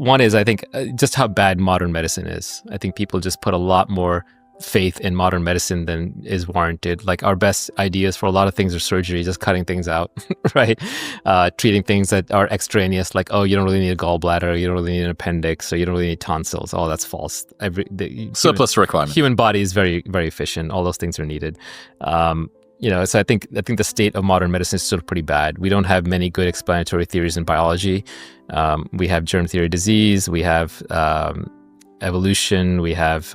one is, I think, just how bad modern medicine is. I think people just put a lot more faith in modern medicine than is warranted. Like, our best ideas for a lot of things are surgery, just cutting things out, right? Treating things that are extraneous, like, oh, you don't really need a gallbladder, you don't really need an appendix, or you don't really need tonsils. Oh, that's false. Surplus requirement. Human body is very, very efficient. All those things are needed. So I think the state of modern medicine is still pretty bad. We don't have many good explanatory theories in biology. We have germ theory disease, we have evolution, we have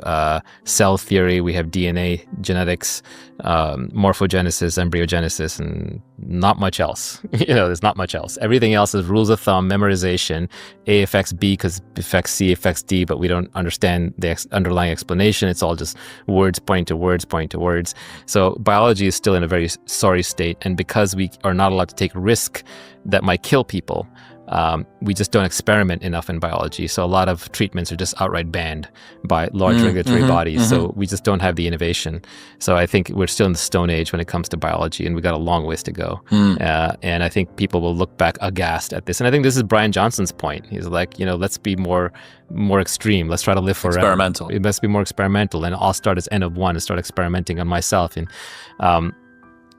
cell theory, we have DNA, genetics, morphogenesis, embryogenesis, and not much else. There's not much else. Everything else is rules of thumb, memorization. A affects B because affects C affects D, but we don't understand the underlying explanation. It's all just words pointing to words pointing to words. So biology is still in a very sorry state, and because we are not allowed to take risk that might kill people, we just don't experiment enough in biology. So a lot of treatments are just outright banned by large regulatory bodies. So we just don't have the innovation. So I think we're still in the Stone Age when it comes to biology, and we got a long ways to go. And I think people will look back aghast at this. And I think this is Brian Johnson's point. He's like, let's be more extreme. Let's try to live forever. Experimental. It must be more experimental. And I'll start as N of 1 and start experimenting on myself. And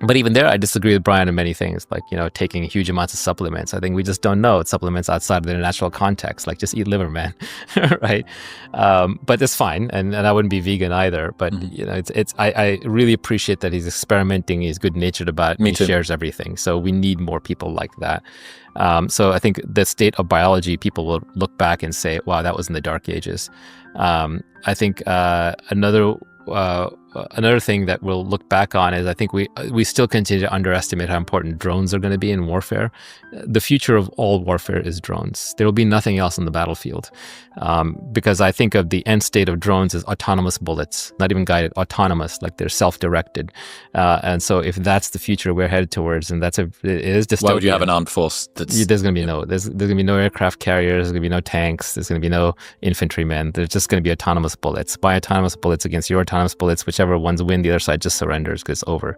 but even there, I disagree with Brian on many things, like, taking huge amounts of supplements. I think we just don't know supplements outside of their natural context. Like, just eat liver, man, right? But it's fine, and I wouldn't be vegan either. But I really appreciate that he's experimenting. He's good-natured about it. He shares everything. So we need more people like that. So I think the state of biology, people will look back and say, wow, that was in the dark ages. I think another thing that we'll look back on is, I think we still continue to underestimate how important drones are going to be in warfare. The future of all warfare is drones. There will be nothing else on the battlefield, because I think of the end state of drones as autonomous bullets, not even guided, autonomous, like they're self-directed. And so if that's the future we're headed towards, and it is dystopian. Why would you have an armed force that's... There's going to be there's going to be no aircraft carriers, there's going to be no tanks, there's going to be no infantrymen. There's just going to be autonomous bullets. By autonomous bullets against your autonomous bullets, whichever ones win, the other side just surrenders because it's over.